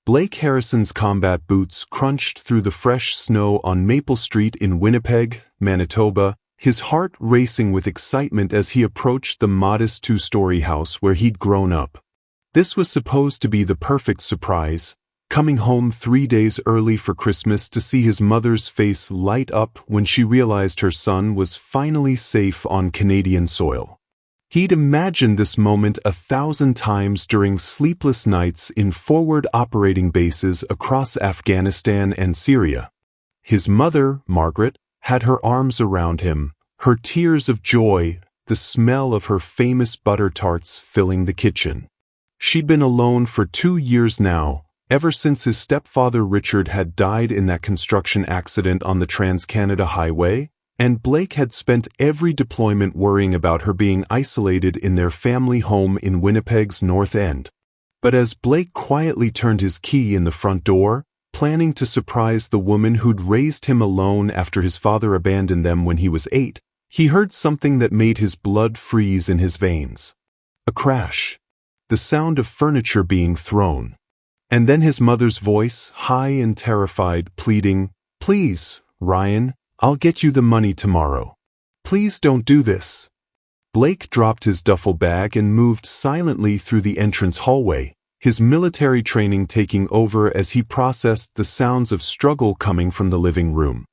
Blake Harrison's combat boots crunched through the fresh snow on Maple Street in Winnipeg, Manitoba, his heart racing with excitement as he approached the modest two-story house where he'd grown up. This was supposed to be the perfect surprise, coming home 3 days early for Christmas to see his mother's face light up when she realized her son was finally safe on Canadian soil. He'd imagined this moment 1,000 times during sleepless nights in forward operating bases across Afghanistan and Syria. His mother, Margaret, had her arms around him, her tears of joy, the smell of her famous butter tarts filling the kitchen. She'd been alone for 2 years now, ever since his stepfather Richard had died in that construction accident on the Trans-Canada Highway, and Blake had spent every deployment worrying about her being isolated in their family home in Winnipeg's North End. But as Blake quietly turned his key in the front door, planning to surprise the woman who'd raised him alone after his father abandoned them when he was 8, he heard something that made his blood freeze in his veins. A crash. The sound of furniture being thrown. And then his mother's voice, high and terrified, pleading, "Please, Ryan, I'll get you the money tomorrow. Please don't do this." Blake dropped his duffel bag and moved silently through the entrance hallway, his military training taking over as he processed the sounds of struggle coming from the living room.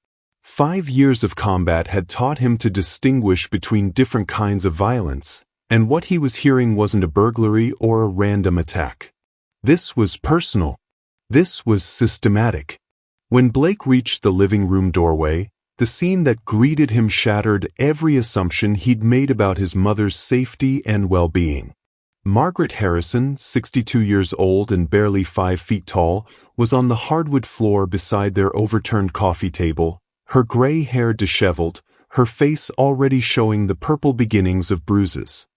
5 years of combat had taught him to distinguish between different kinds of violence, and what he was hearing wasn't a burglary or a random attack. This was personal. This was systematic. When Blake reached the living room doorway, the scene that greeted him shattered every assumption he'd made about his mother's safety and well-being. Margaret Harrison, 62 years old and barely 5 feet tall, was on the hardwood floor beside their overturned coffee table, her gray hair disheveled, her face already showing the purple beginnings of bruises.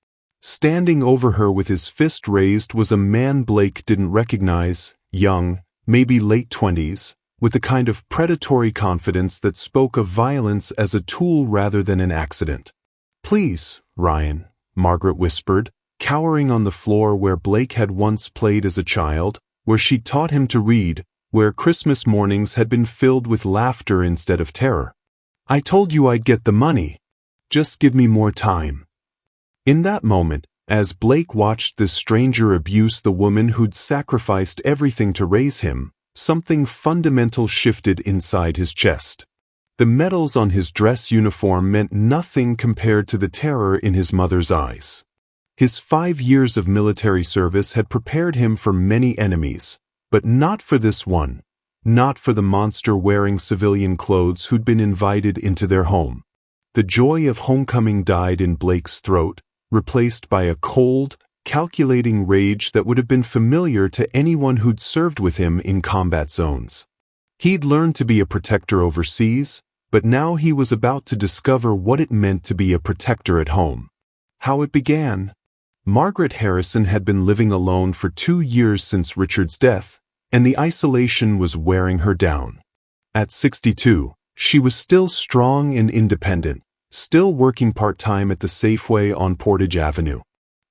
Standing over her with his fist raised was a man Blake didn't recognize, young, maybe late 20s, with a kind of predatory confidence that spoke of violence as a tool rather than an accident. "Please, Ryan," Margaret whispered, cowering on the floor where Blake had once played as a child, where she'd taught him to read, where Christmas mornings had been filled with laughter instead of terror. "I told you I'd get the money. Just give me more time." In that moment, as Blake watched this stranger abuse the woman who'd sacrificed everything to raise him, something fundamental shifted inside his chest. The medals on his dress uniform meant nothing compared to the terror in his mother's eyes. His 5 years of military service had prepared him for many enemies, but not for this one, not for the monster wearing civilian clothes who'd been invited into their home. The joy of homecoming died in Blake's throat, replaced by a cold, calculating rage that would have been familiar to anyone who'd served with him in combat zones. He'd learned to be a protector overseas, but now he was about to discover what it meant to be a protector at home. How it began. Margaret Harrison had been living alone for 2 years since Richard's death, and the isolation was wearing her down. At 62, she was still strong and independent, still working part-time at the Safeway on Portage Avenue.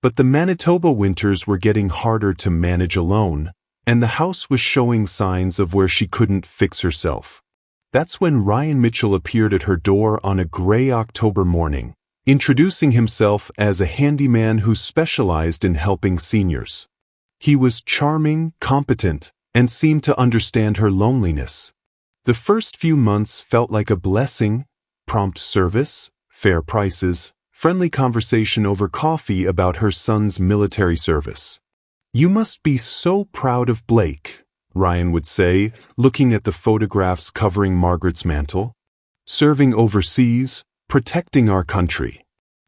But the Manitoba winters were getting harder to manage alone, and the house was showing signs of where she couldn't fix herself. That's when Ryan Mitchell appeared at her door on a gray October morning, introducing himself as a handyman who specialized in helping seniors. He was charming, competent, and seemed to understand her loneliness. The first few months felt like a blessing: prompt service, fair prices, friendly conversation over coffee about her son's military service. "You must be so proud of Blake," Ryan would say, looking at the photographs covering Margaret's mantle. "Serving overseas, protecting our country."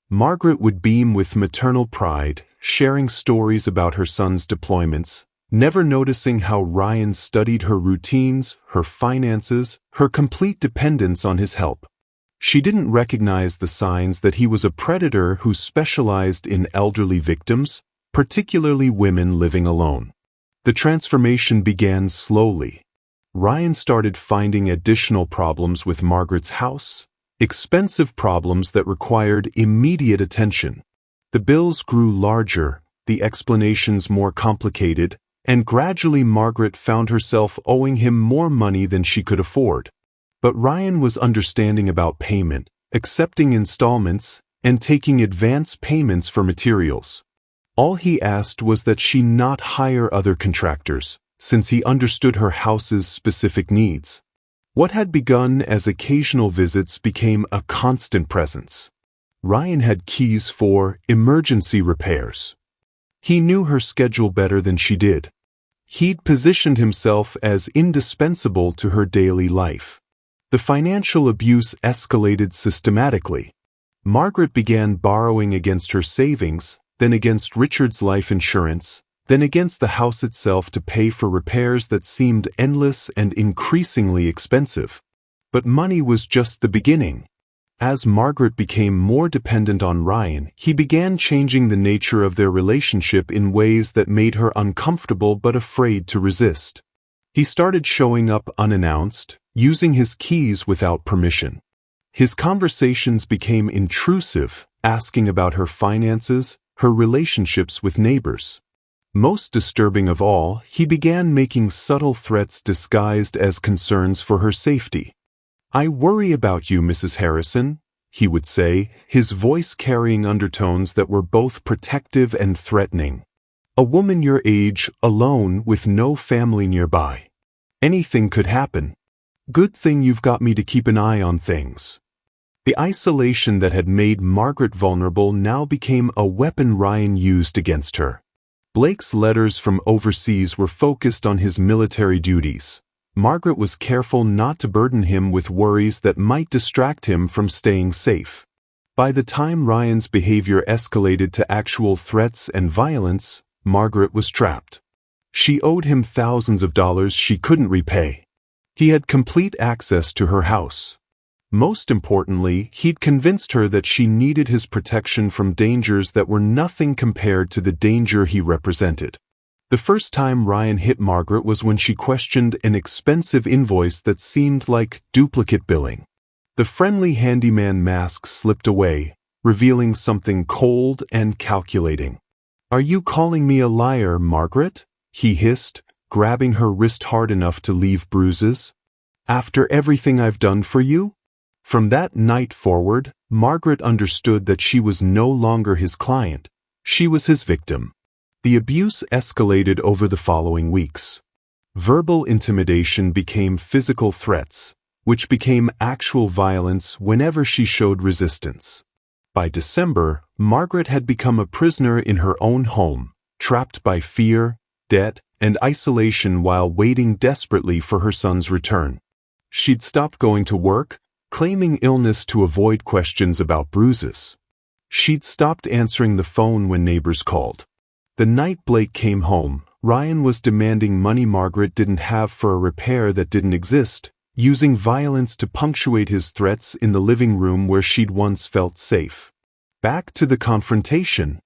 Margaret would beam with maternal pride, sharing stories about her son's deployments, never noticing how Ryan studied her routines, her finances, her complete dependence on his help. She didn't recognize the signs that he was a predator who specialized in elderly victims, particularly women living alone. The transformation began slowly. Ryan started finding additional problems with Margaret's house, expensive problems that required immediate attention. The bills grew larger, the explanations more complicated, and gradually Margaret found herself owing him more money than she could afford. But Ryan was understanding about payment, accepting installments, and taking advance payments for materials. All he asked was that she not hire other contractors, since he understood her house's specific needs. What had begun as occasional visits became a constant presence. Ryan had keys for emergency repairs. He knew her schedule better than she did. He'd positioned himself as indispensable to her daily life. The financial abuse escalated systematically. Margaret began borrowing against her savings, then against Richard's life insurance, then against the house itself to pay for repairs that seemed endless and increasingly expensive. But money was just the beginning. As Margaret became more dependent on Ryan, he began changing the nature of their relationship in ways that made her uncomfortable but afraid to resist. He started showing up unannounced, using his keys without permission. His conversations became intrusive, asking about her finances, her relationships with neighbors. Most disturbing of all, he began making subtle threats disguised as concerns for her safety. "I worry about you, Mrs. Harrison," he would say, his voice carrying undertones that were both protective and threatening. "A woman your age, alone, with no family nearby. Anything could happen. Good thing you've got me to keep an eye on things." The isolation that had made Margaret vulnerable now became a weapon Ryan used against her. Blake's letters from overseas were focused on his military duties. Margaret was careful not to burden him with worries that might distract him from staying safe. By the time Ryan's behavior escalated to actual threats and violence, Margaret was trapped. She owed him thousands of dollars she couldn't repay. He had complete access to her house. Most importantly, he'd convinced her that she needed his protection from dangers that were nothing compared to the danger he represented. The first time Ryan hit Margaret was when she questioned an expensive invoice that seemed like duplicate billing. The friendly handyman mask slipped away, revealing something cold and calculating. "Are you calling me a liar, Margaret?" he hissed, grabbing her wrist hard enough to leave bruises. "After everything I've done for you?" From that night forward, Margaret understood that she was no longer his client. She was his victim. The abuse escalated over the following weeks. Verbal intimidation became physical threats, which became actual violence whenever she showed resistance. By December, Margaret had become a prisoner in her own home, trapped by fear, debt, and isolation while waiting desperately for her son's return. She'd stopped going to work, claiming illness to avoid questions about bruises. She'd stopped answering the phone when neighbors called. The night Blake came home, Ryan was demanding money Margaret didn't have for a repair that didn't exist, using violence to punctuate his threats in the living room where she'd once felt safe. Back to the confrontation.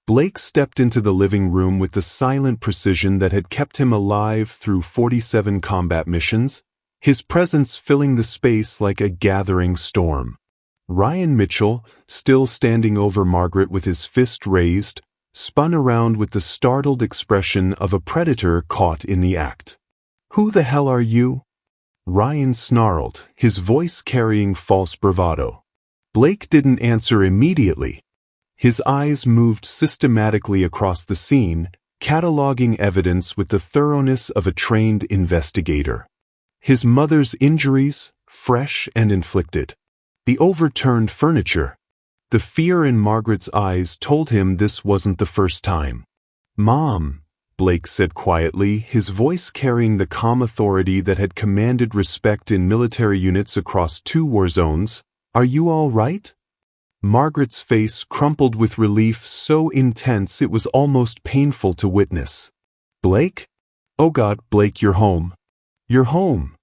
Blake stepped into the living room with the silent precision that had kept him alive through 47 combat missions, his presence filling the space like a gathering storm. Ryan Mitchell, still standing over Margaret with his fist raised, spun around with the startled expression of a predator caught in the act. "Who the hell are you?" Ryan snarled, his voice carrying false bravado. Blake didn't answer immediately. His eyes moved systematically across the scene, cataloging evidence with the thoroughness of a trained investigator. His mother's injuries, fresh and inflicted. The overturned furniture. The fear in Margaret's eyes told him this wasn't the first time. "Mom," Blake said quietly, his voice carrying the calm authority that had commanded respect in military units across 2 war zones, "are you all right?" Margaret's face crumpled with relief so intense it was almost painful to witness. "Blake? Oh God, Blake, you're home. You're home."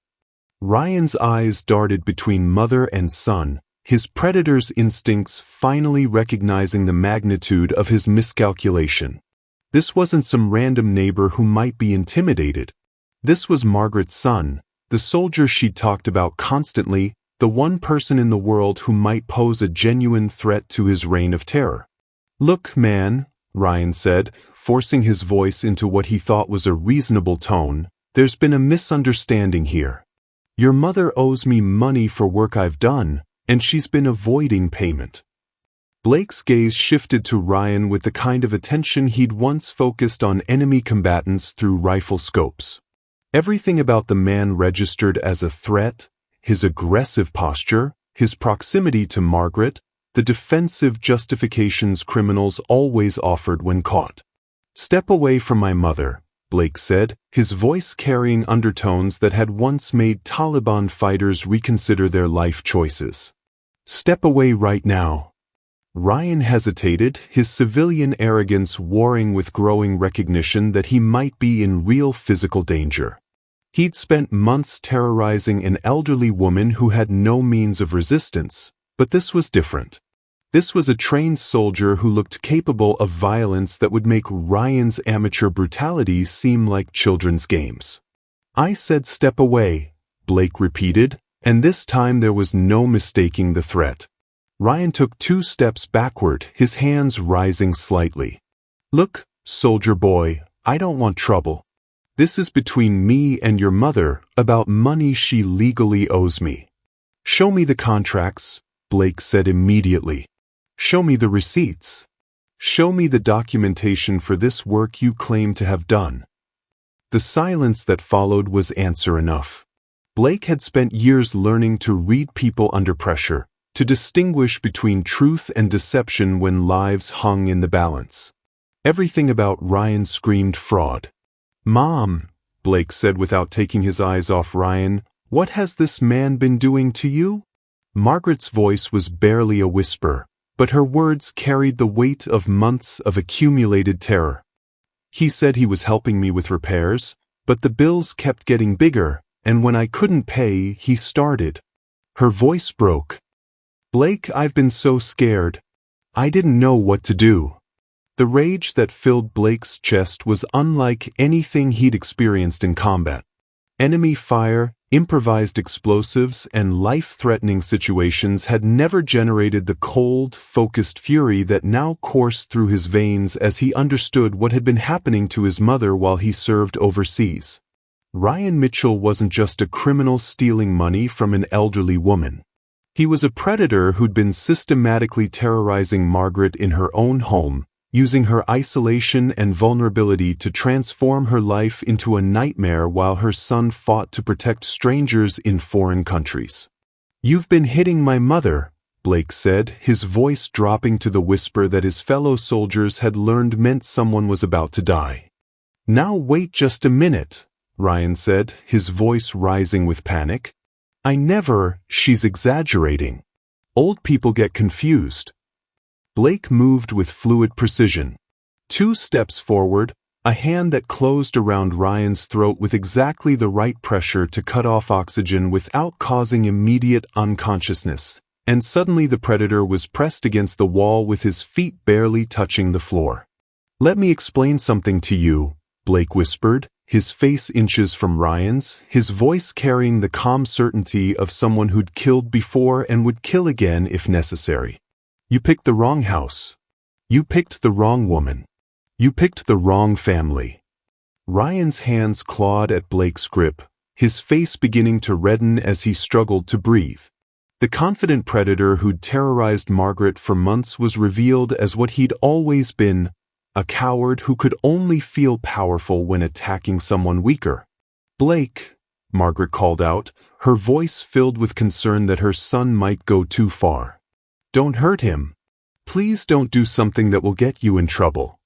Ryan's eyes darted between mother and son, his predator's instincts finally recognizing the magnitude of his miscalculation. This wasn't some random neighbor who might be intimidated. This was Margaret's son, the soldier she'd talked about constantly, the one person in the world who might pose a genuine threat to his reign of terror. "Look, man," Ryan said, forcing his voice into what he thought was a reasonable tone, "There's been a misunderstanding here. Your mother owes me money for work I've done, and she's been avoiding payment." Blake's gaze shifted to Ryan with the kind of attention he'd once focused on enemy combatants through rifle scopes. Everything about the man registered as a threat: his aggressive posture, his proximity to Margaret, the defensive justifications criminals always offered when caught. "Step away from my mother," Blake said, his voice carrying undertones that had once made Taliban fighters reconsider their life choices. "Step away right now." Ryan hesitated, his civilian arrogance warring with growing recognition that he might be in real physical danger. He'd spent months terrorizing an elderly woman who had no means of resistance, but this was different. This was a trained soldier who looked capable of violence that would make Ryan's amateur brutality seem like children's games. "I said step away," Blake repeated, and this time there was no mistaking the threat. Ryan took 2 steps backward, his hands rising slightly. "Look, soldier boy, I don't want trouble. This is between me and your mother, about money she legally owes me." "Show me the contracts," Blake said immediately. "Show me the receipts. Show me the documentation for this work you claim to have done." The silence that followed was answer enough. Blake had spent years learning to read people under pressure, to distinguish between truth and deception when lives hung in the balance. Everything about Ryan screamed fraud. "Mom," Blake said without taking his eyes off Ryan, "what has this man been doing to you?" Margaret's voice was barely a whisper, but her words carried the weight of months of accumulated terror. "He said he was helping me with repairs, but the bills kept getting bigger, and when I couldn't pay, he started." Her voice broke. "Blake, I've been so scared. I didn't know what to do." The rage that filled Blake's chest was unlike anything he'd experienced in combat. Enemy fire, improvised explosives, and life-threatening situations had never generated the cold, focused fury that now coursed through his veins as he understood what had been happening to his mother while he served overseas. Ryan Mitchell wasn't just a criminal stealing money from an elderly woman. He was a predator who'd been systematically terrorizing Margaret in her own home, using her isolation and vulnerability to transform her life into a nightmare while her son fought to protect strangers in foreign countries. "You've been hitting my mother," Blake said, his voice dropping to the whisper that his fellow soldiers had learned meant someone was about to die. "Now wait just a minute," Ryan said, his voice rising with panic. She's exaggerating. Old people get confused." Blake moved with fluid precision. 2 steps forward, a hand that closed around Ryan's throat with exactly the right pressure to cut off oxygen without causing immediate unconsciousness, and suddenly the predator was pressed against the wall with his feet barely touching the floor. "Let me explain something to you," Blake whispered, his face inches from Ryan's, his voice carrying the calm certainty of someone who'd killed before and would kill again if necessary. "You picked the wrong house. You picked the wrong woman. You picked the wrong family." Ryan's hands clawed at Blake's grip, his face beginning to redden as he struggled to breathe. The confident predator who'd terrorized Margaret for months was revealed as what he'd always been, a coward who could only feel powerful when attacking someone weaker. "Blake," Margaret called out, her voice filled with concern that her son might go too far. "Don't hurt him. Please don't do something that will get you in trouble."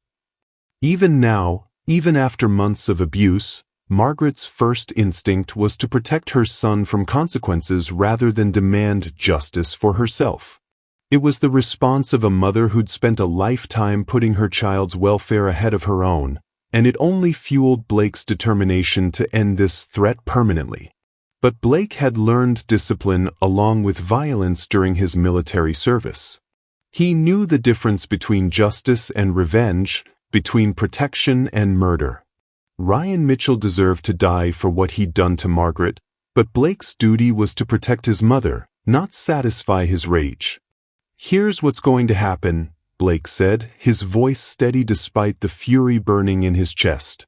Even now, even after months of abuse, Margaret's first instinct was to protect her son from consequences rather than demand justice for herself. It was the response of a mother who'd spent a lifetime putting her child's welfare ahead of her own, and it only fueled Blake's determination to end this threat permanently. But Blake had learned discipline along with violence during his military service. He knew the difference between justice and revenge, between protection and murder. Ryan Mitchell deserved to die for what he'd done to Margaret, but Blake's duty was to protect his mother, not satisfy his rage. "Here's what's going to happen," Blake said, his voice steady despite the fury burning in his chest.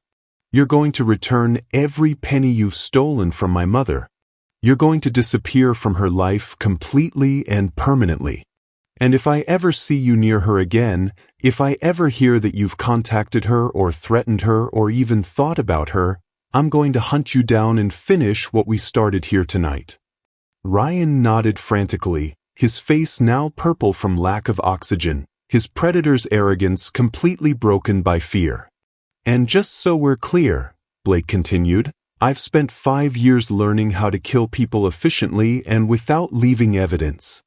"You're going to return every penny you've stolen from my mother. You're going to disappear from her life completely and permanently. And if I ever see you near her again, if I ever hear that you've contacted her or threatened her or even thought about her, I'm going to hunt you down and finish what we started here tonight." Ryan nodded frantically, his face now purple from lack of oxygen, his predator's arrogance completely broken by fear. "And just so we're clear," Blake continued, "I've spent 5 years learning how to kill people efficiently and without leaving evidence.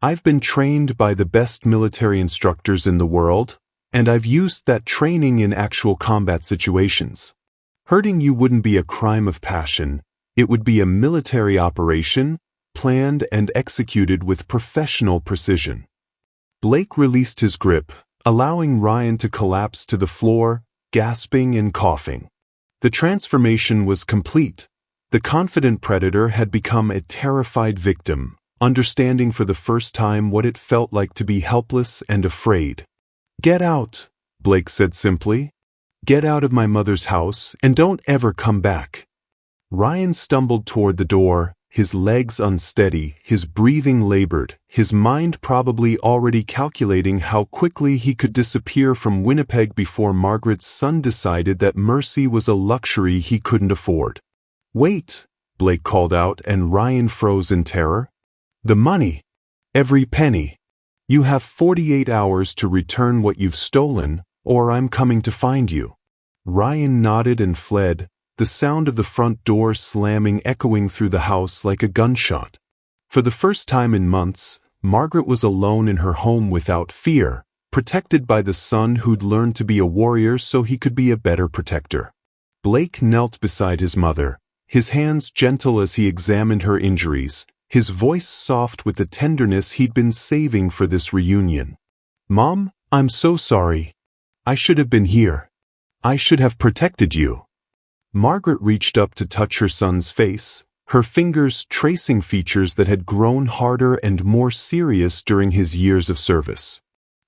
I've been trained by the best military instructors in the world, and I've used that training in actual combat situations. Hurting you wouldn't be a crime of passion, it would be a military operation, planned and executed with professional precision." Blake released his grip, allowing Ryan to collapse to the floor, gasping and coughing. The transformation was complete. The confident predator had become a terrified victim, understanding for the first time what it felt like to be helpless and afraid. "Get out," Blake said simply. "Get out of my mother's house and don't ever come back." Ryan stumbled toward the door, his legs unsteady, his breathing labored, his mind probably already calculating how quickly he could disappear from Winnipeg before Margaret's son decided that mercy was a luxury he couldn't afford. "Wait," Blake called out, and Ryan froze in terror. "The money. Every penny. You have 48 hours to return what you've stolen, or I'm coming to find you." Ryan nodded and fled, the sound of the front door slamming echoing through the house like a gunshot. For the first time in months, Margaret was alone in her home without fear, protected by the son who'd learned to be a warrior so he could be a better protector. Blake knelt beside his mother, his hands gentle as he examined her injuries, his voice soft with the tenderness he'd been saving for this reunion. "Mom, I'm so sorry. I should have been here. I should have protected you." Margaret reached up to touch her son's face, her fingers tracing features that had grown harder and more serious during his years of service.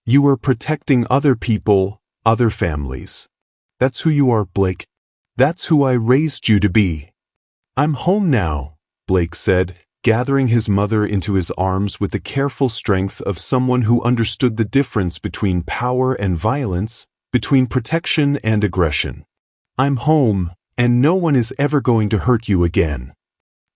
"You were protecting other people, other families. That's who you are, Blake. That's who I raised you to be." "I'm home now," Blake said, gathering his mother into his arms with the careful strength of someone who understood the difference between power and violence, between protection and aggression. "I'm home, and no one is ever going to hurt you again."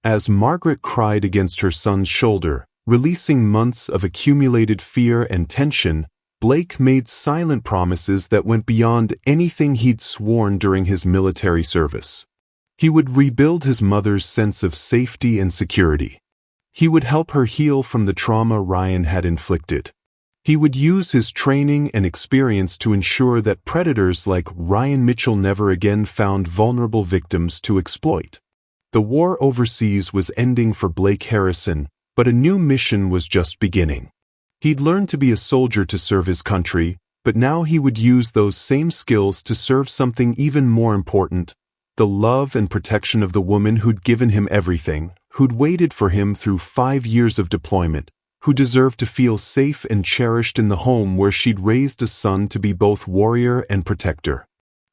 As Margaret cried against her son's shoulder, releasing months of accumulated fear and tension, Blake made silent promises that went beyond anything he'd sworn during his military service. He would rebuild his mother's sense of safety and security. He would help her heal from the trauma Ryan had inflicted. He would use his training and experience to ensure that predators like Ryan Mitchell never again found vulnerable victims to exploit. The war overseas was ending for Blake Harrison, but a new mission was just beginning. He'd learned to be a soldier to serve his country, but now he would use those same skills to serve something even more important: the love and protection of the woman who'd given him everything, who'd waited for him through 5 years of deployment, who deserved to feel safe and cherished in the home where she'd raised a son to be both warrior and protector.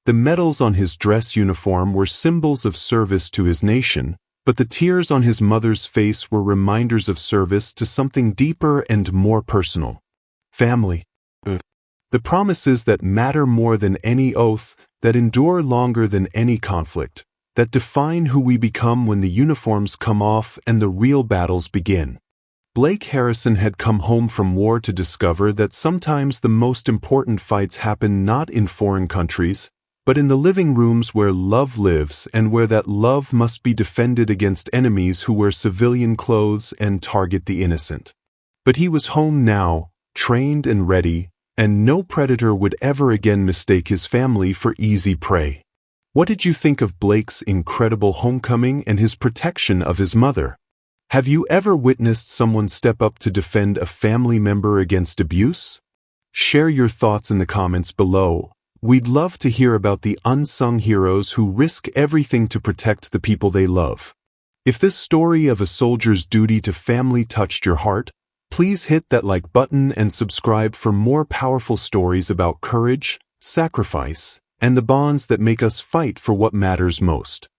The medals on his dress uniform were symbols of service to his nation, but the tears on his mother's face were reminders of service to something deeper and more personal: family. The promises that matter more than any oath, that endure longer than any conflict, that define who we become when the uniforms come off and the real battles begin. Blake Harrison had come home from war to discover that sometimes the most important fights happen not in foreign countries, but in the living rooms where love lives and where that love must be defended against enemies who wear civilian clothes and target the innocent. But he was home now, trained and ready, and no predator would ever again mistake his family for easy prey. What did you think of Blake's incredible homecoming and his protection of his mother? Have you ever witnessed someone step up to defend a family member against abuse? Share your thoughts in the comments below. We'd love to hear about the unsung heroes who risk everything to protect the people they love. If this story of a soldier's duty to family touched your heart, Please hit that like button and subscribe for more powerful stories about courage, sacrifice, and the bonds that make us fight for what matters most.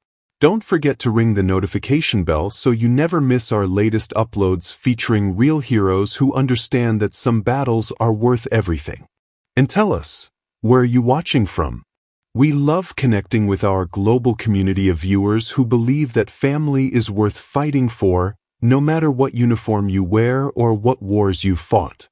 Don't forget to ring the notification bell so you never miss our latest uploads featuring real heroes who understand that some battles are worth everything. And tell us, where are you watching from? We love connecting with our global community of viewers who believe that family is worth fighting for, no matter what uniform you wear or what wars you've fought.